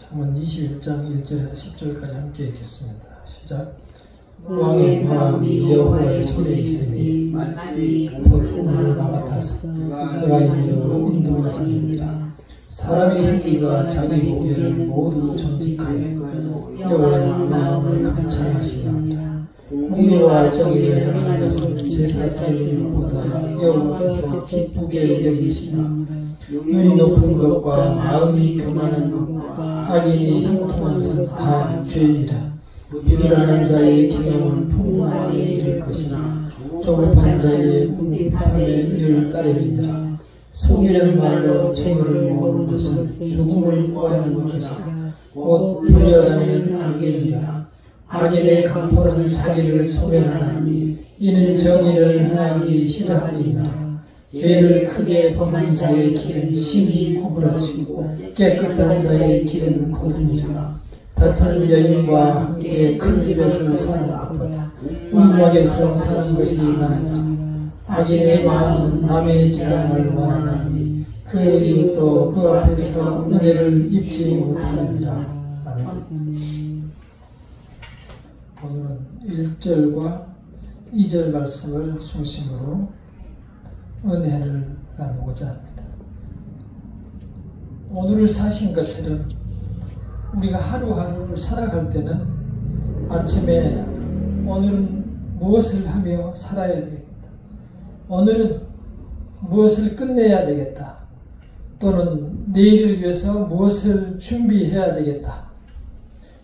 잠언 21장 1절에서 10절까지 함께 읽겠습니다. 시작. 왕의 마음이 여호와의 손에 있으니 마치 보통을 같아서 그가 인도로 인도하시느니라. 사람의 행위가 자기 보기에는 모두 정직하여 여호와는 마음을 감찰하시느니라. 공의와 정의를 행하는 것은 제사 드리는 것보다 여호와께서 기쁘게 여기시나 눈이 높은 것과 마음이 교만한 것과 악인이 형통한 것은 다 죄이라. 부지런한 자의 기경은 풍부함에 이를 것이나 조급한 자의 궁핍함에 이를 따름이니라. 속이는 말로 재물을 모으는 것은 죽음을 구하는 것이라. 곧 불려다니는 안개니라. 악인의 강포는 자기를 소멸하나니 이는 정의를 행하기 싫어함이니라. 죄를 크게 범한 자의 길은 심히 구부러지고 깨끗한 자의 길은 곧으니라. 다투는 여인과 함께 큰 집에서 사는 것보다 울막에서 사는 것이 나으니라. 악인의 마음은 남의 재앙을 원하나니 그 이웃도 그 앞에서 은혜를 입지 못하느니라. 아멘. 오늘은 1절과 2절 말씀을 중심으로 은혜를 나누고자 합니다. 오늘을 사신 것처럼 우리가 하루하루를 살아갈 때는 아침에 오늘은 무엇을 하며 살아야 되겠다. 오늘은 무엇을 끝내야 되겠다. 또는 내일을 위해서 무엇을 준비해야 되겠다.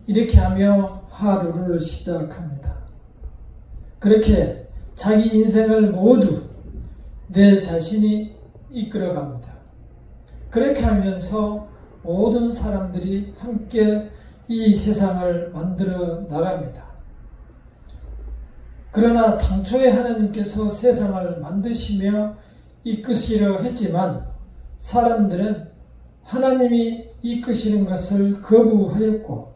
이렇게 하며 하루를 시작합니다. 그렇게 자기 인생을 모두 내 자신이 이끌어갑니다. 그렇게 하면서 모든 사람들이 함께 이 세상을 만들어 나갑니다. 그러나 당초에 하나님께서 세상을 만드시며 이끄시려 했지만 사람들은 하나님이 이끄시는 것을 거부하였고,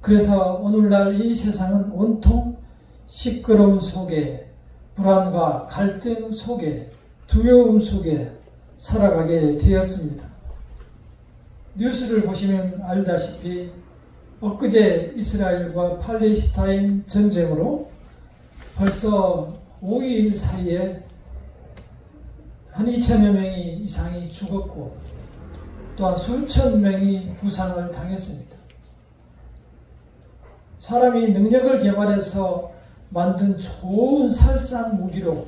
그래서 오늘날 이 세상은 온통 시끄러움 속에, 불안과 갈등 속에, 두려움 속에 살아가게 되었습니다. 뉴스를 보시면 알다시피 엊그제 이스라엘과 팔레스타인 전쟁으로 벌써 5일 사이에 한 2천여 명이 이상이 죽었고 또한 수천 명이 부상을 당했습니다. 사람이 능력을 개발해서 만든 좋은 살상 무기로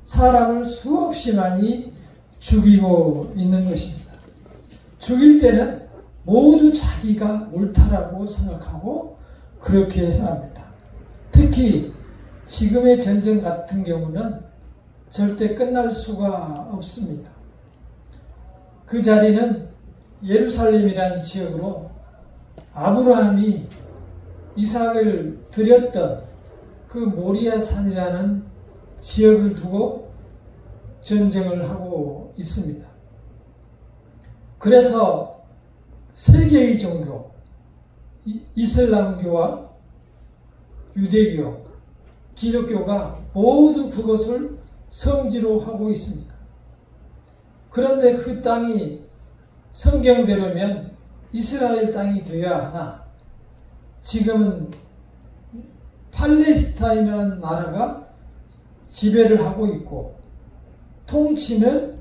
사람을 수없이 많이 죽이고 있는 것입니다. 죽일 때는 모두 자기가 옳다라고 생각하고 그렇게 해야 합니다. 특히 지금의 전쟁 같은 경우는 절대 끝날 수가 없습니다. 그 자리는 예루살렘이라는 지역으로 아브라함이 이삭을 드렸던 그 모리아 산이라는 지역을 두고 전쟁을 하고 있습니다. 그래서 세 개의 종교, 이슬람교와 유대교, 기독교가 모두 그것을 성지로 하고 있습니다. 그런데 그 땅이 성경대로면 이스라엘 땅이 되어야 하나 지금은 팔레스타인이라는 나라가 지배를 하고 있고 통치는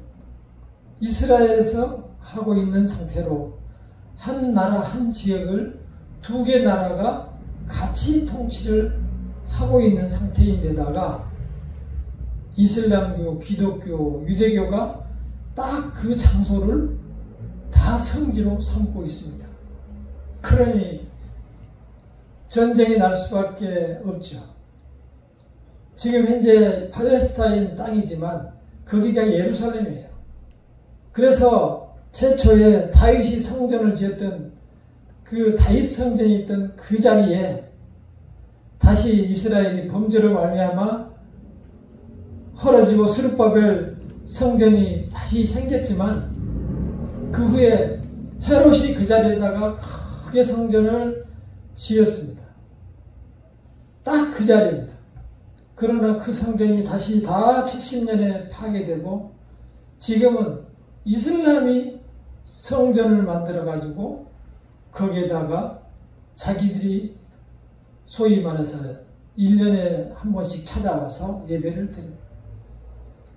이스라엘에서 하고 있는 상태로 한 나라 한 지역을 두 개 나라가 같이 통치를 하고 있는 상태인데다가 이슬람교, 기독교, 유대교가 딱 그 장소를 다 성지로 삼고 있습니다. 그러니 전쟁이 날 수밖에 없죠. 지금 현재 팔레스타인 땅이지만 거기가 예루살렘이에요. 그래서 최초에 다윗이 성전을 지었던 그 다윗 성전이 있던 그 자리에 다시 이스라엘이 범죄로 말미암아 헐어지고 스룹바벨 성전이 다시 생겼지만 그 후에 헤롯이 그 자리에다가 크게 성전을 지었습니다. 딱 그 자리입니다. 그러나 그 성전이 다시 다 70년에 파괴되고 지금은 이슬람이 성전을 만들어 가지고 거기에다가 자기들이 소위 말해서 1년에 한 번씩 찾아와서 예배를 드립니다.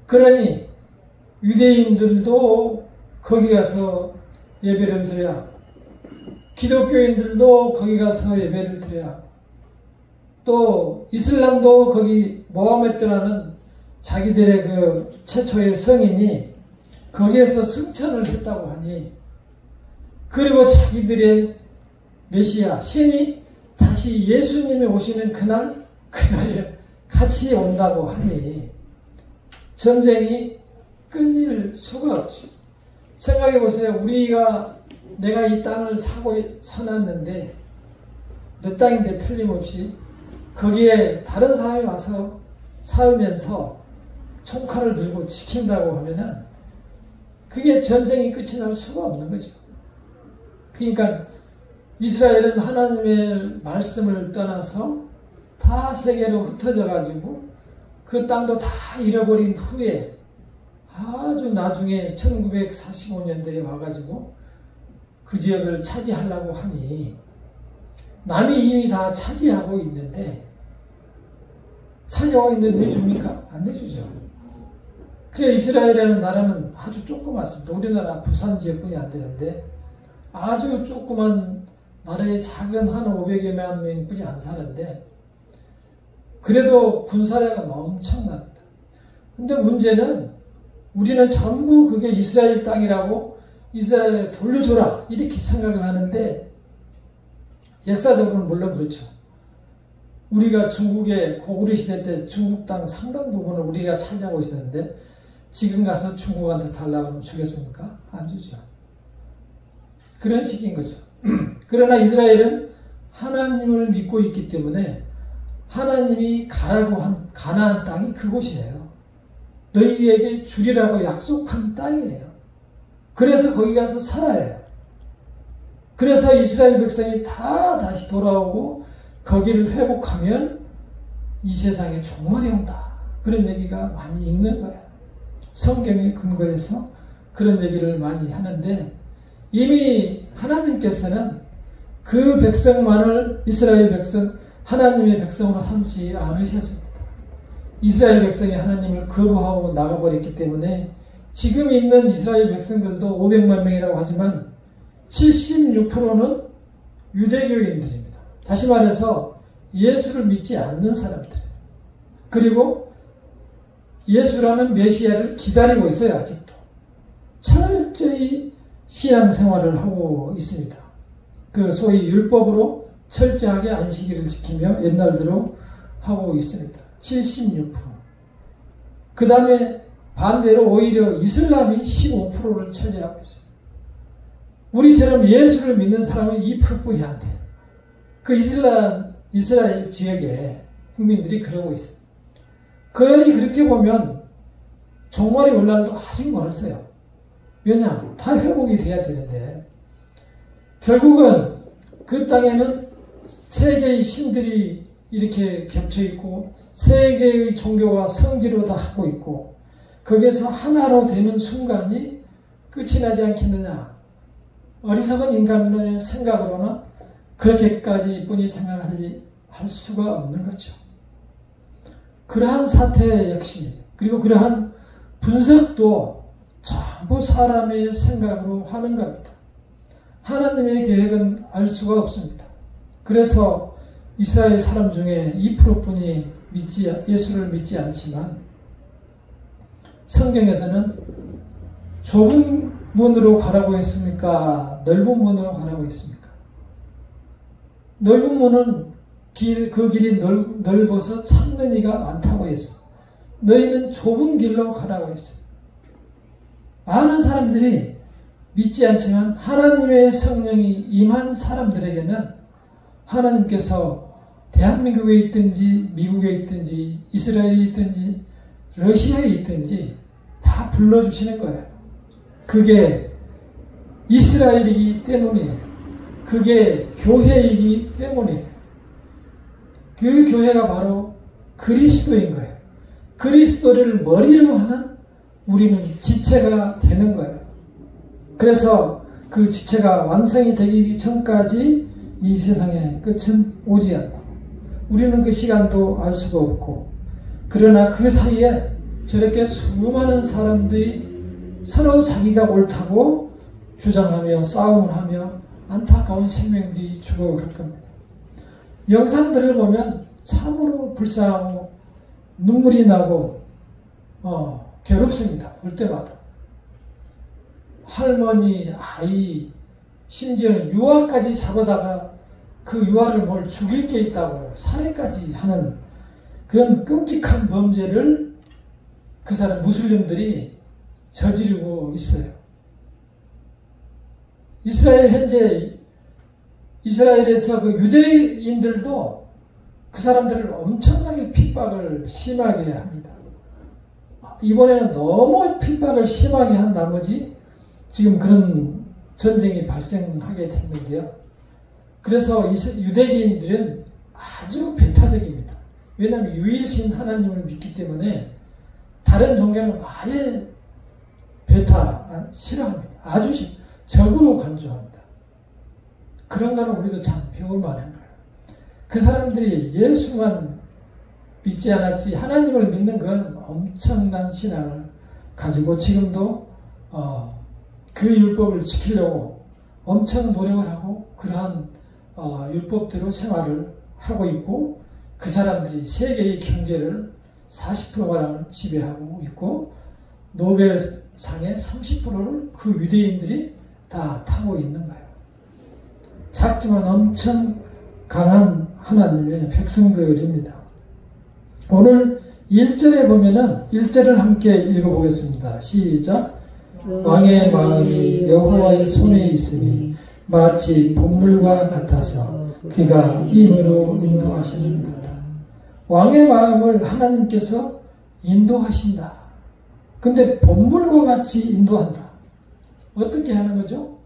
그러니 유대인들도 거기 가서 예배를 드려야 하고, 기독교인들도 거기 가서 예배를 드려야 하고, 또 이슬람도 거기 모하메드라는 자기들의 그 최초의 성인이 거기에서 승천을 했다고 하니, 그리고 자기들의 메시아 신이 다시 예수님이 오시는 그날에 같이 온다고 하니 전쟁이 끊일 수가 없죠. 생각해 보세요. 내가 이 땅을 사놨는데, 내 땅인데 틀림없이 거기에 다른 사람이 와서 살면서 총칼을 들고 지킨다고 하면은 그게 전쟁이 끝이 날 수가 없는 거죠. 그러니까 이스라엘은 하나님의 말씀을 떠나서 다 세계로 흩어져 가지고 그 땅도 다 잃어버린 후에 아주 나중에 1945년대에 와가지고 그 지역을 차지하려고 하니, 남이 이미 다 차지하고 있는데 내줍니까? 안 내주죠. 그래 이스라엘이라는 나라는 아주 조그맣습니다. 우리나라 부산 지역뿐이 안 되는데 아주 조그만 나라에 작은 한 500여만 명뿐이 안 사는데 그래도 군사력은 엄청납니다. 근데 문제는 우리는 전부 그게 이스라엘 땅이라고 이스라엘에 돌려줘라 이렇게 생각을 하는데, 역사적으로는 물론 그렇죠. 우리가 중국의 고구려 시대 때 중국 땅 상당 부분을 우리가 차지하고 있었는데 지금 가서 중국한테 달라고 하면 주겠습니까? 안 주죠. 그런 식인 거죠. 그러나 이스라엘은 하나님을 믿고 있기 때문에 하나님이 가라고 한 가나안 땅이 그곳이에요. 너희에게 주리라고 약속한 땅이에요. 그래서 거기 가서 살아요. 그래서 이스라엘 백성이 다 다시 돌아오고 거기를 회복하면 이 세상에 종말이 온다. 그런 얘기가 많이 있는 거예요. 성경에 근거해서 그런 얘기를 많이 하는데, 이미 하나님께서는 그 백성만을 이스라엘 백성, 하나님의 백성으로 삼지 않으셨습니다. 이스라엘 백성이 하나님을 거부하고 나가버렸기 때문에 지금 있는 이스라엘 백성들도 500만 명이라고 하지만 76%는 유대교인들입니다. 다시 말해서 예수를 믿지 않는 사람들. 그리고 예수라는 메시아를 기다리고 있어요. 아직도. 철저히 신앙생활을 하고 있습니다. 그 소위 율법으로 철저하게 안식일을 지키며 옛날대로 하고 있습니다. 76%. 그 다음에 반대로 오히려 이슬람이 15%를 차지하고 있어요. 우리처럼 예수를 믿는 사람은 2%뿐이 안 돼요. 그 이스라엘 지역에 국민들이 그러고 있어요. 그러니 그렇게 보면 종말이 올 날도 아직 멀었어요. 왜냐? 다 회복이 돼야 되는데 결국은 그 땅에는 세계의 신들이 이렇게 겹쳐 있고 세계의 종교가 성지로 다 하고 있고 거기에서 하나로 되는 순간이 끝이 나지 않겠느냐. 어리석은 인간의 생각으로는 그렇게까지 뿐이 생각하지 할 수가 없는 거죠. 그러한 사태 역시, 그리고 그러한 분석도 전부 사람의 생각으로 하는 겁니다. 하나님의 계획은 알 수가 없습니다. 그래서 이스라엘 사람 중에 2%뿐이 예수를 믿지 않지만 성경에서는 좁은 문으로 가라고 했습니까? 넓은 문으로 가라고 했습니까? 넓은 문은 그 길이 넓어서 찾는 이가 많다고 했어. 너희는 좁은 길로 가라고 했어. 많은 사람들이 믿지 않지만 하나님의 성령이 임한 사람들에게는 하나님께서 대한민국에 있든지 미국에 있든지 이스라엘에 있든지 러시아에 있든지 다 불러주시는 거예요. 그게 이스라엘이기 때문이에요. 그게 교회이기 때문이에요. 그 교회가 바로 그리스도인 거예요. 그리스도를 머리로 하는 우리는 지체가 되는 거예요. 그래서 그 지체가 완성이 되기 전까지 이 세상의 끝은 오지 않고 우리는 그 시간도 알 수가 없고 그러나 그 사이에 저렇게 수많은 사람들이 서로 자기가 옳다고 주장하며 싸움을 하며 안타까운 생명들이 죽어갈 겁니다. 영상들을 보면 참으로 불쌍하고 눈물이 나고 괴롭습니다. 볼 때마다. 할머니, 아이, 심지어는 유아까지 잡아다가 그 유아를 뭘 죽일 게 있다고 살해까지 하는 그런 끔찍한 범죄를 그 사람 무슬림들이 저지르고 있어요. 현재 이스라엘에서 그 유대인들도 그 사람들을 엄청나게 핍박을 심하게 합니다. 이번에는 너무 핍박을 심하게 한 나머지 지금 그런 전쟁이 발생하게 됐는데요. 그래서 유대인들은 아주 배타적입니다. 왜냐하면 유일신 하나님을 믿기 때문에 다른 종교는 아예 싫어합니다. 아주 적으로 간주합니다. 그런 거는 우리도 참 배울 만한 거예요. 그 사람들이 예수만 믿지 않았지 하나님을 믿는 건 엄청난 신앙을 가지고 지금도 그 율법을 지키려고 엄청 노력을 하고 그러한 율법대로 생활을 하고 있고 그 사람들이 세계의 경제를 40%가량을 지배하고 있고 노벨상의 30%를 그 유대인들이 다 타고 있는 거예요. 작지만 엄청 강한 하나님의 백성들입니다. 오늘 1절에 보면은 1절을 함께 읽어보겠습니다. 시작. 왕의 마음이 여호와의 손에 있으니 마치 본물과 같아서 그가 힘으로 인도하시는 거다. 왕의 마음을 하나님께서 인도하신다. 근데 본물과 같이 인도한다. 어떻게 하는 거죠?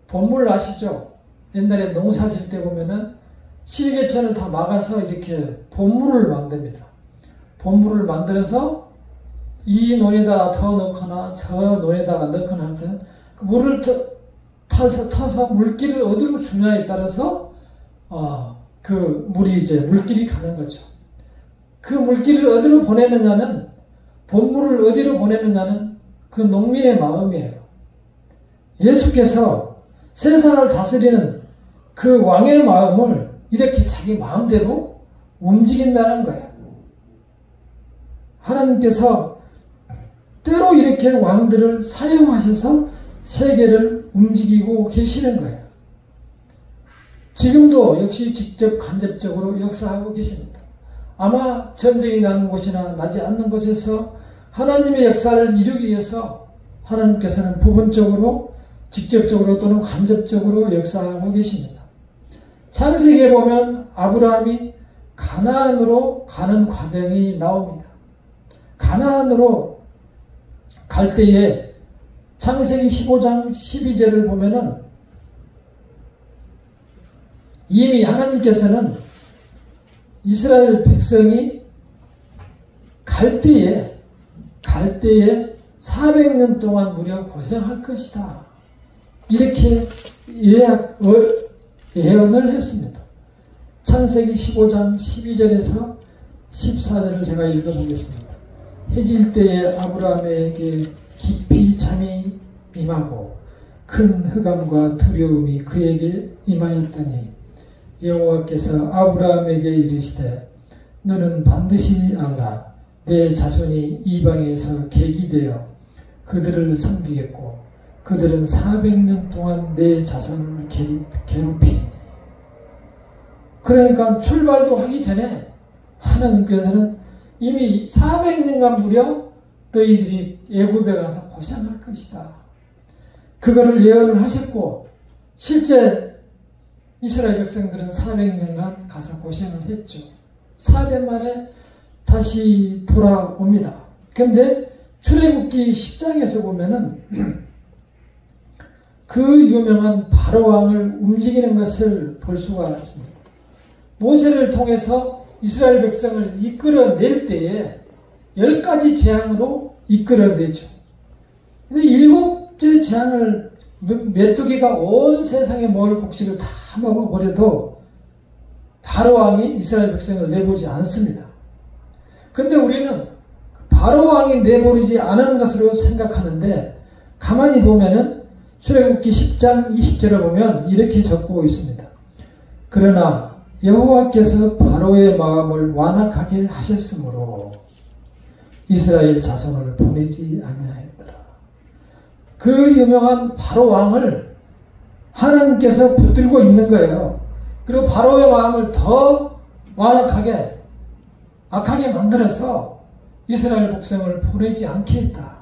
본물 아시죠? 옛날에 농사 질 때 보면은 실개천을 다 막아서 이렇게 본물을 만듭니다. 본물을 만들어서 이 논에다가 더 넣거나 저 논에다가 넣거나 할 때는 그 물을 타서 물기를 어디로 주냐에 따라서 그 물이 이제 물길이 가는 거죠. 그 물길을 어디로 보내느냐는 본물을 어디로 보내느냐는 그 농민의 마음이에요. 예수께서 세상을 다스리는 그 왕의 마음을 이렇게 자기 마음대로 움직인다는 거예요. 하나님께서 때로 이렇게 왕들을 사용하셔서 세계를 움직이고 계시는 거예요. 지금도 역시 직접 간접적으로 역사하고 계십니다. 아마 전쟁이 나는 곳이나 나지 않는 곳에서 하나님의 역사를 이루기 위해서 하나님께서는 부분적으로 직접적으로 또는 간접적으로 역사하고 계십니다. 창세기에 보면 아브라함이 가나안으로 가는 과정이 나옵니다. 가나안으로 갈 때에 창세기 15장 12절을 보면은 이미 하나님께서는 이스라엘 백성이 갈 때에 400년 동안 무려 고생할 것이다. 이렇게 예언을 했습니다. 창세기 15장 12절에서 14절을 제가 읽어보겠습니다. 해질 때에 아브라함에게 깊이 잠이 임하고 큰 흑암과 두려움이 그에게 임하였더니 여호와께서 아브라함에게 이르시되 너는 반드시 알라. 내 자손이 이방에서 객이 되어 그들을 섬기겠고 그들은 400년 동안 내 자손을 괴롭히니. 그러니까 출발도 하기 전에 하나님께서는 이미 400년간 무려 너희들이 애굽에 가서 고생할 것이다. 그거를 예언을 하셨고 실제 이스라엘 백성들은 400년간 가서 고생을 했죠. 4년 만에 다시 돌아옵니다. 그런데 출애굽기 10장에서 보면은 그 유명한 바로왕을 움직이는 것을 볼 수가 있습니다. 모세를 통해서 이스라엘 백성을 이끌어낼 때에 10가지 재앙으로 이끌어내죠. 근데 7째 재앙을 메뚜기가 온 세상에 먹을 곡식을 다 먹어버려도 바로 왕이 이스라엘 백성을 내보지 않습니다. 근데 우리는 바로 왕이 내버리지 않은 것으로 생각하는데 가만히 보면은 출애굽기 10장 20절을 보면 이렇게 적고 있습니다. 그러나 여호와께서 바로의 마음을 완악하게 하셨으므로 이스라엘 자손을 보내지 아니하였더라. 그 유명한 바로 왕을 하나님께서 붙들고 있는 거예요. 그리고 바로의 마음을 더 완악하게 악하게 만들어서 이스라엘 백성을 보내지 않게 했다.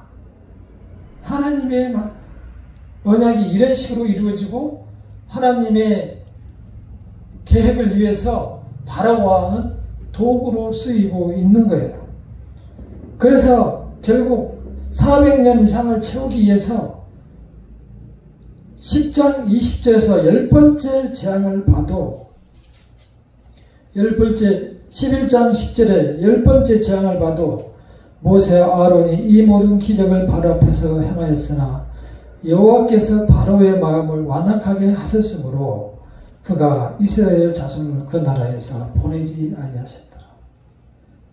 하나님의 언약이 이런 식으로 이루어지고 하나님의 계획을 위해서 바로 왕은 도구로 쓰이고 있는 거예요. 그래서 결국 400년 이상을 채우기 위해서 10장 20절에서 10번째 재앙을 봐도 11장 10절에 10번째 재앙을 봐도 모세와 아론이 이 모든 기적을 바로 앞에서 행하였으나 여호와께서 바로의 마음을 완악하게 하셨으므로 그가 이스라엘 자손을 그 나라에서 보내지 아니하셨더라.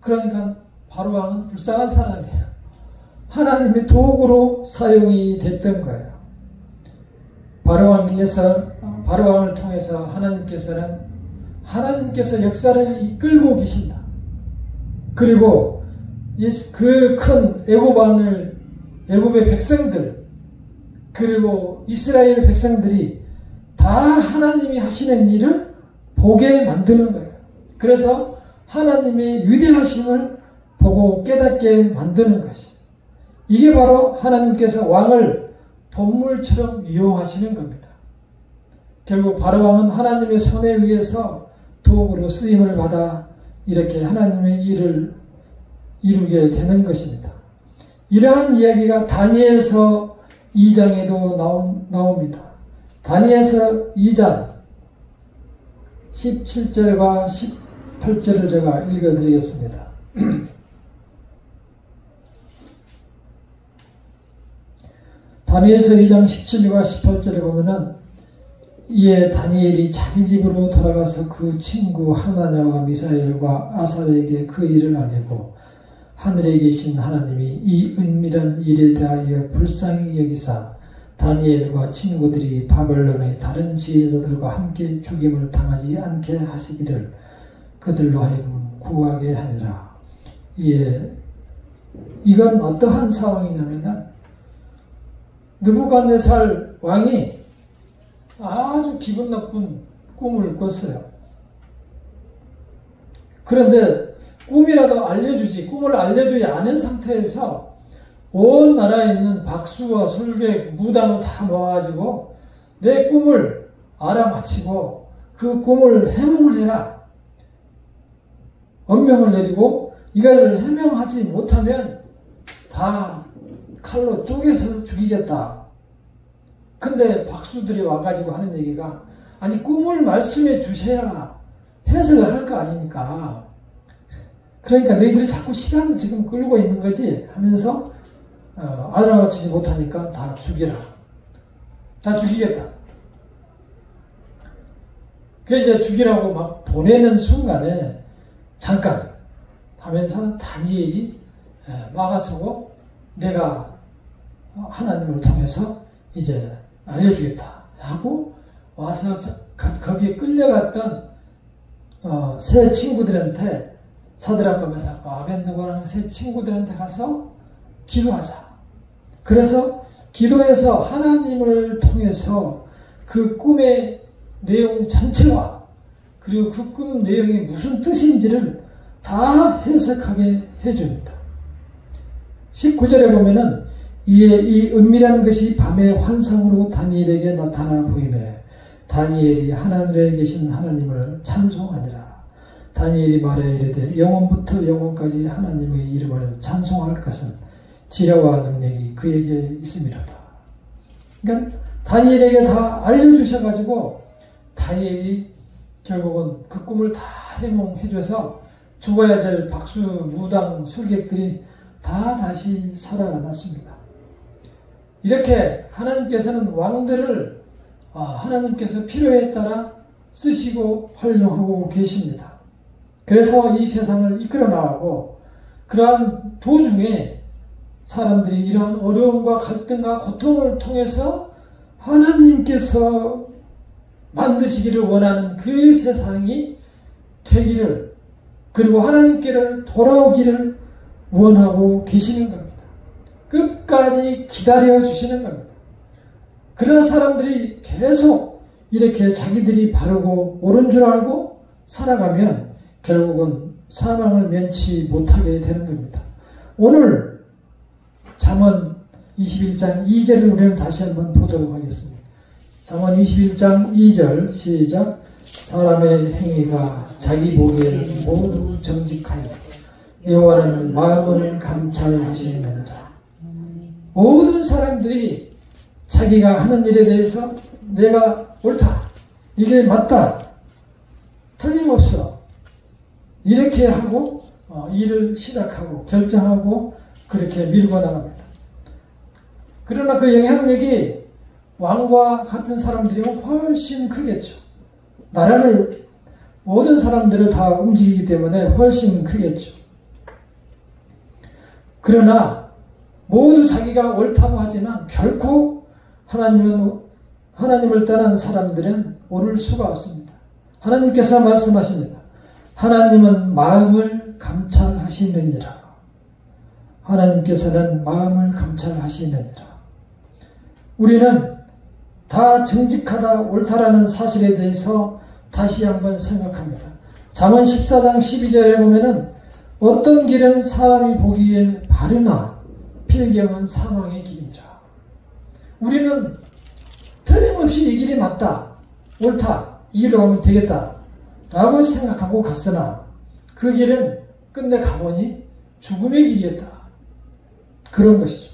그러니까 바로 왕은 불쌍한 사람이에요. 하나님의 도구로 사용이 됐던 거예요. 바로 왕을 통해서 하나님께서 역사를 이끌고 계신다. 그리고 그 큰 애굽의 백성들 그리고 이스라엘 백성들이 다 하나님이 하시는 일을 보게 만드는 거예요. 그래서 하나님의 위대하심을 보고 깨닫게 만드는 것이. 이게 바로 하나님께서 왕을 동물처럼 이용하시는 겁니다. 결국 바로 왕은 하나님의 손에 의해서 도구로 쓰임을 받아 이렇게 하나님의 일을 이루게 되는 것입니다. 이러한 이야기가 다니엘서 2장에도 나옵니다. 다니엘서 2장 17절과 18절을 제가 읽어드리겠습니다. 다니엘서 2장 17절과 18절에 보면은 이에 다니엘이 자기 집으로 돌아가서 그 친구 하나냐와 미사엘과 아살에게 그 일을 알리고 하늘에 계신 하나님이 이 은밀한 일에 대하여 불쌍히 여기사 다니엘과 친구들이 바벨론의 다른 지혜자들과 함께 죽임을 당하지 않게 하시기를 그들로 하여금 구하게 하니라. 이건 어떠한 상황이냐면 느부갓네살 왕이 아주 기분 나쁜 꿈을 꿨어요. 그런데 꿈이라도 알려주지, 꿈을 알려주지 않은 상태에서 온 나라에 있는 박수와 솔개, 무당을 다 모아가지고 내 꿈을 알아맞히고 그 꿈을 해몽을 해라. 엄명을 내리고 이걸 해명하지 못하면 다 칼로 쪼개서 죽이겠다. 근데 박수들이 와가지고 하는 얘기가 아니 꿈을 말씀해 주셔야 해석을 할 거 아닙니까? 그러니까 너희들이 자꾸 시간을 지금 끌고 있는 거지 하면서 알아맞히지 못하니까 다 죽이라. 다 죽이겠다. 그래서 이제 죽이라고 막 보내는 순간에 잠깐 하면서 다니엘이 막아서고 내가 하나님을 통해서 이제 알려주겠다 하고 와서 거기에 끌려갔던 세 친구들한테 사드락과 메삭과 아벳느고라는 세 친구들한테 가서 기도하자. 그래서 기도해서 하나님을 통해서 그 꿈의 내용 전체와 그리고 그 꿈 내용이 무슨 뜻인지를 다 해석하게 해줍니다. 19절에 보면은 이에 이 은밀한 것이 밤의 환상으로 다니엘에게 나타나 보이매 다니엘이 하늘에 계신 하나님을 찬송하니라. 다니엘이 말해 이르되 영원부터 영원까지 하나님의 이름을 찬송할 것은 지혜와 능력이 그에게 있음이로다. 그러니까 다니엘에게 다 알려주셔가지고 다니엘이 결국은 그 꿈을 다 해몽해줘서 죽어야 될 박수, 무당, 술객들이 다 다시 살아났습니다. 이렇게 하나님께서는 왕들을 하나님께서 필요에 따라 쓰시고 활용하고 계십니다. 그래서 이 세상을 이끌어 나가고 그러한 도중에 사람들이 이러한 어려움과 갈등과 고통을 통해서 하나님께서 만드시기를 원하는 그 세상이 되기를, 그리고 하나님께를 돌아오기를 원하고 계시는 겁니다. 끝까지 기다려 주시는 겁니다. 그런 사람들이 계속 이렇게 자기들이 바르고 옳은 줄 알고 살아가면 결국은 사망을 면치 못하게 되는 겁니다. 오늘 잠언 21장 2절을 우리는 다시 한번 보도록 하겠습니다. 잠언 21장 2절 시작. 사람의 행위가 자기 보기에는 모두 정직하여 여호와는 마음을 감찰하시느니라. 모든 사람들이 자기가 하는 일에 대해서 내가 옳다, 이게 맞다, 틀림없어, 이렇게 하고 일을 시작하고 결정하고 그렇게 밀고 나갑니다. 그러나 그 영향력이 왕과 같은 사람들이면 훨씬 크겠죠. 나라를, 모든 사람들을 다 움직이기 때문에 훨씬 크겠죠. 그러나 모두 자기가 옳다고 하지만 결코 하나님을 떠난 사람들은 옳을 수가 없습니다. 하나님께서 말씀하십니다. 하나님은 마음을 감찰하시느니라. 하나님께서는 마음을 감찰하시느니라. 우리는 다 정직하다, 옳다라는 사실에 대해서 다시 한번 생각합니다. 잠언 14장 12절에 보면은 어떤 길은 사람이 보기에 바르나 필경은 사망의 길이라. 우리는 틀림없이 이 길이 맞다, 옳다, 이 길로 가면 되겠다 라고 생각하고 갔으나 그 길은 끝내 가보니 죽음의 길이었다. 그런 것이죠.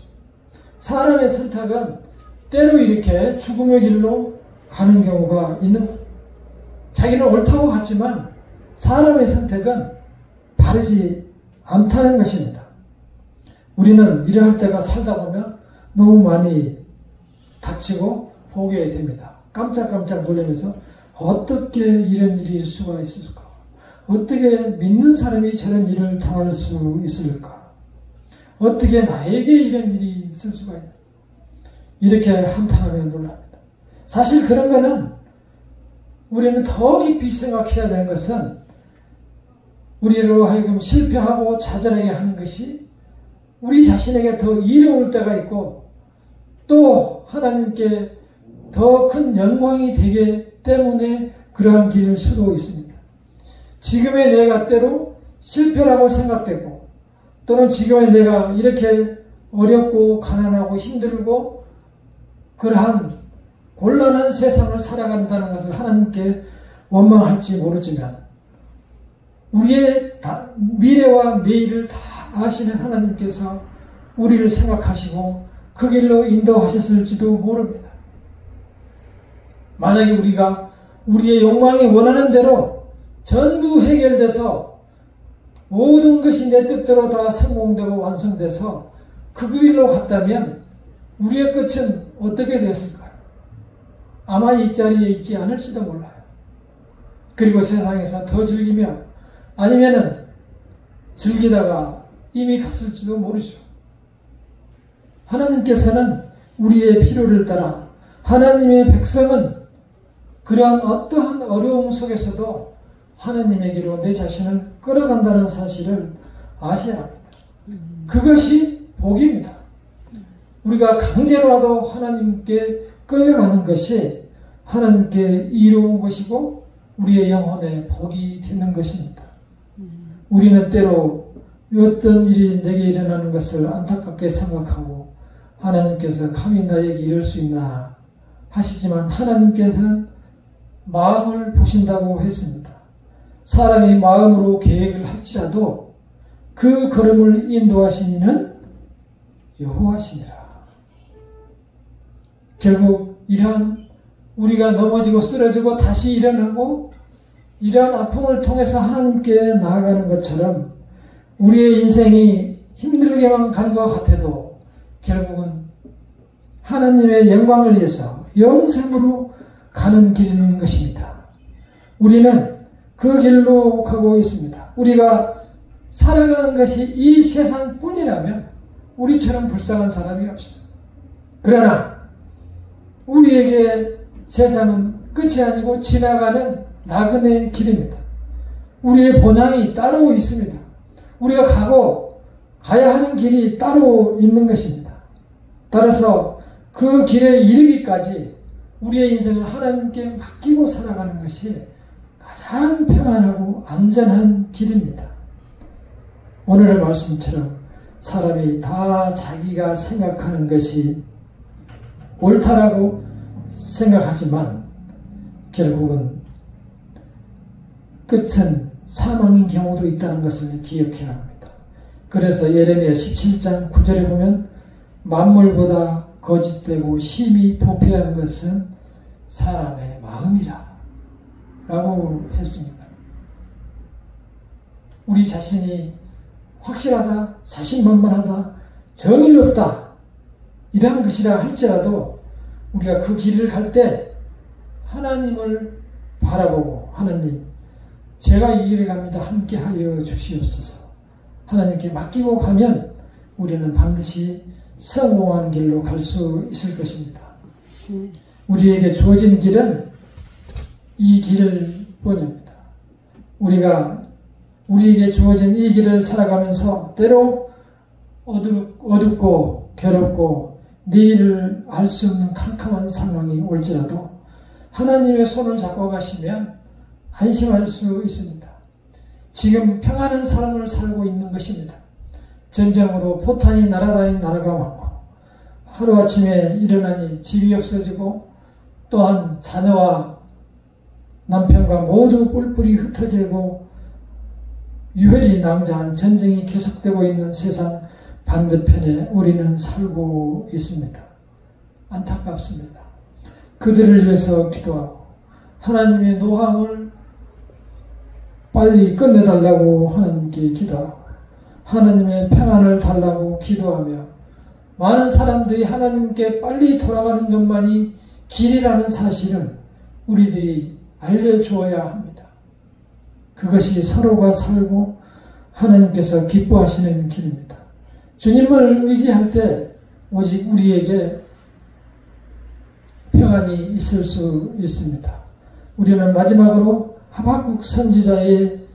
사람의 선택은 때로 이렇게 죽음의 길로 가는 경우가 있는 거예요. 자기는 옳다고 갔지만 사람의 선택은 바르지 않다는 것입니다. 우리는 이러할 때가 살다 보면 너무 많이 닥치고 보게 됩니다. 깜짝깜짝 놀라면서 어떻게 이런 일이 있을 수가 있을까? 어떻게 믿는 사람이 저런 일을 당할 수 있을까? 어떻게 나에게 이런 일이 있을 수가 있나? 이렇게 한탄하며 놀랍니다. 사실 그런 거는 우리는 더 깊이 생각해야 되는 것은 우리로 하여금 실패하고 좌절하게 하는 것이 우리 자신에게 더 이로울 때가 있고 또 하나님께 더 큰 영광이 되기 때문에 그러한 길을 수도 있습니다. 지금의 내가 때로 실패라고 생각되고 또는 지금의 내가 이렇게 어렵고 가난하고 힘들고 그러한 곤란한 세상을 살아간다는 것을 하나님께 원망할지 모르지만 우리의 미래와 내일을 다 아시는 하나님께서 우리를 생각하시고 그 길로 인도하셨을지도 모릅니다. 만약에 우리가 우리의 욕망이 원하는 대로 전부 해결돼서 모든 것이 내 뜻대로 다 성공되고 완성돼서 그 길로 갔다면 우리의 끝은 어떻게 되었을까요? 아마 이 자리에 있지 않을지도 몰라요. 그리고 세상에서 더 즐기며 아니면은 즐기다가 이미 갔을지도 모르죠. 하나님께서는 우리의 필요를 따라 하나님의 백성은 그러한 어떠한 어려움 속에서도 하나님에게로 내 자신을 끌어간다는 사실을 아셔야 합니다. 그것이 복입니다. 우리가 강제로라도 하나님께 끌려가는 것이 하나님께 이로운 것이고 우리의 영혼의 복이 되는 것입니다. 우리는 때로 어떤 일이 내게 일어나는 것을 안타깝게 생각하고 하나님께서 감히 나에게 이럴 수 있나 하시지만 하나님께서는 마음을 보신다고 했습니다. 사람이 마음으로 계획을 할지라도 그 걸음을 인도하신 이는 여호와시니라. 결국 이러한 우리가 넘어지고 쓰러지고 다시 일어나고 이러한 아픔을 통해서 하나님께 나아가는 것처럼 우리의 인생이 힘들게만 가는 것 같아도 결국은 하나님의 영광을 위해서 영생으로 가는 길인 것입니다. 우리는 그 길로 가고 있습니다. 우리가 살아가는 것이 이 세상뿐이라면 우리처럼 불쌍한 사람이 없어요. 그러나 우리에게 세상은 끝이 아니고 지나가는 나그네 길입니다. 우리의 본향이 따로 있습니다. 우리가 가야 하는 길이 따로 있는 것입니다. 따라서 그 길에 이르기까지 우리의 인생을 하나님께 맡기고 살아가는 것이 가장 평안하고 안전한 길입니다. 오늘의 말씀처럼 사람이 다 자기가 생각하는 것이 옳다라고 생각하지만 결국은 끝은 사망인 경우도 있다는 것을 기억해야 합니다. 그래서 예레미야 17장 9절에 보면 만물보다 거짓되고 심히 부패한 것은 사람의 마음이라 라고 했습니다. 우리 자신이 확실하다, 자신만만하다, 정의롭다 이러한 것이라 할지라도 우리가 그 길을 갈 때 하나님을 바라보고 하나님 제가 이 길을 갑니다. 함께 하여 주시옵소서. 하나님께 맡기고 가면 우리는 반드시 성공한 길로 갈 수 있을 것입니다. 우리에게 주어진 길은 이 길을 뿐입니다. 우리에게 주어진 이 길을 살아가면서 때로 어둡고 괴롭고 내일을 알 수 없는 캄캄한 상황이 올지라도 하나님의 손을 잡고 가시면 안심할 수 있습니다. 지금 평안한 삶을 살고 있는 것입니다. 전쟁으로 포탄이 날아다니는 나라가 많고 하루아침에 일어나니 집이 없어지고 또한 자녀와 남편과 모두 뿔뿔이 흩어지고 유혈이 낭자한 전쟁이 계속되고 있는 세상 반대편에 우리는 살고 있습니다. 안타깝습니다. 그들을 위해서 기도하고 하나님의 노함을 빨리 끝내달라고 하나님께 기도하고 하나님의 평안을 달라고 기도하며 많은 사람들이 하나님께 빨리 돌아가는 것만이 길이라는 사실은 우리들이 알려주어야 합니다. 그것이 서로가 살고 하나님께서 기뻐하시는 길입니다. 주님을 의지할 때 오직 우리에게 평안이 있을 수 있습니다. 우리는 마지막으로 하박국 선지자의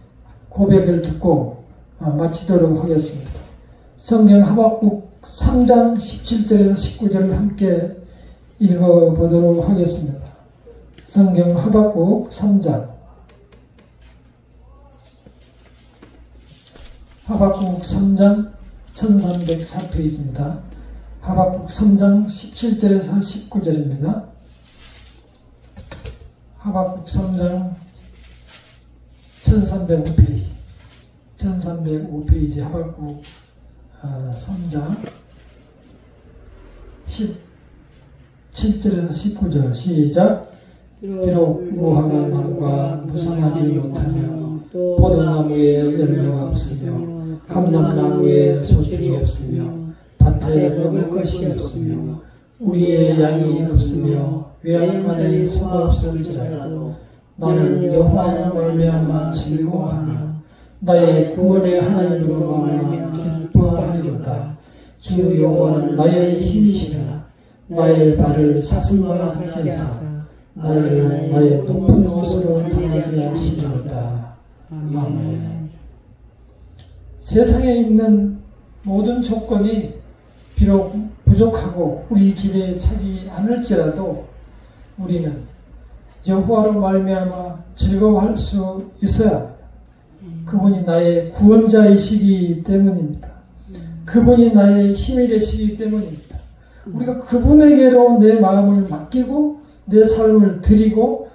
고백을 듣고 마치도록 하겠습니다. 성경 하박국 3장 17절에서 19절을 함께 읽어보도록 하겠습니다. 성경 하박국 3장 하박국 3장 1304페이지입니다. 하박국 3장 17절에서 19절입니다. 하박국 3장 1305페이지 1305페이지 하박국 3장 17절에서 19절 시작. 비록 무화과 나무가 무성하지 못하며 포도나무에 열매가 없으며 감람나무에 소출이 없으며 밭에 먹을 것이 없으며 우리의 양이 없으며 외양 안에 소가 없을지라도 나는 여호와로 말미암아 즐거워하며 나의 구원의 하나님으로 말미암아 기뻐하리로다. 주 여호와는 나의 힘이시라. 나의 발을 사슴과 함께 하사 나를 나의 높은 곳으로 다니게 하시리로다. 아멘. 세상에 있는 모든 조건이 비록 부족하고 우리 길에 차지 않을지라도 우리는 여호와로 말미암아 즐거워할 수 있어야 합니다. 그분이 나의 구원자이시기 때문입니다. 그분이 나의 힘이 되시기 때문입니다. 우리가 그분에게로 내 마음을 맡기고 내 삶을 드리고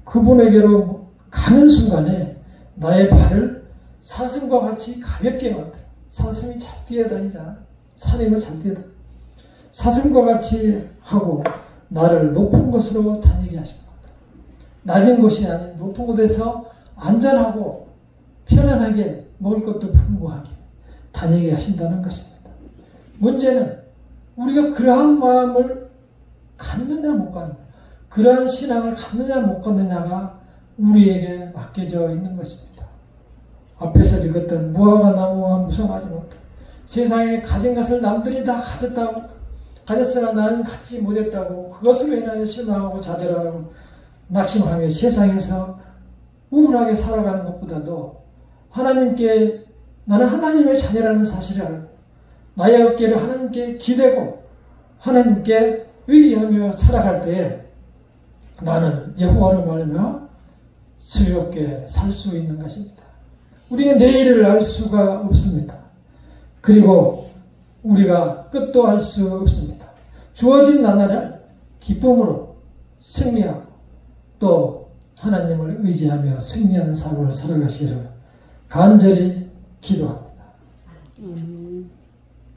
그분에게로 가는 순간에 나의 발을 사슴과 같이 가볍게 만들어. 사슴이 잘 뛰어다니잖아. 산임을 잘 뛰어다니. 사슴과 같이 하고 나를 높은 곳으로 다니게 하신 겁니다. 낮은 곳이 아닌 높은 곳에서 안전하고 편안하게 먹을 것도 풍부하게 다니게 하신다는 것입니다. 문제는 우리가 그러한 마음을 갖느냐 못 갖느냐, 그러한 신앙을 갖느냐 못 갖느냐가 우리에게 맡겨져 있는 것입니다. 앞에서 읽었던 무화과 나무와 무성하지 못해 세상에 가진 것을 남들이 다 가졌다고, 가졌으나 나는 갖지 못했다고 그것을 인하여 실망하고 좌절하고 낙심하며 세상에서 우울하게 살아가는 것보다도 하나님께, 나는 하나님의 자녀라는 사실을 알고 나의 어깨를 하나님께 기대고 하나님께 의지하며 살아갈 때에 나는 여호와를 말하며 즐겁게 살 수 있는 것입니다. 우리는 내일을 알 수가 없습니다. 그리고 우리가 끝도 알 수 없습니다. 주어진 나날을 기쁨으로 승리하고 또 하나님을 의지하며 승리하는 삶을 살아가시기를 간절히 기도합니다.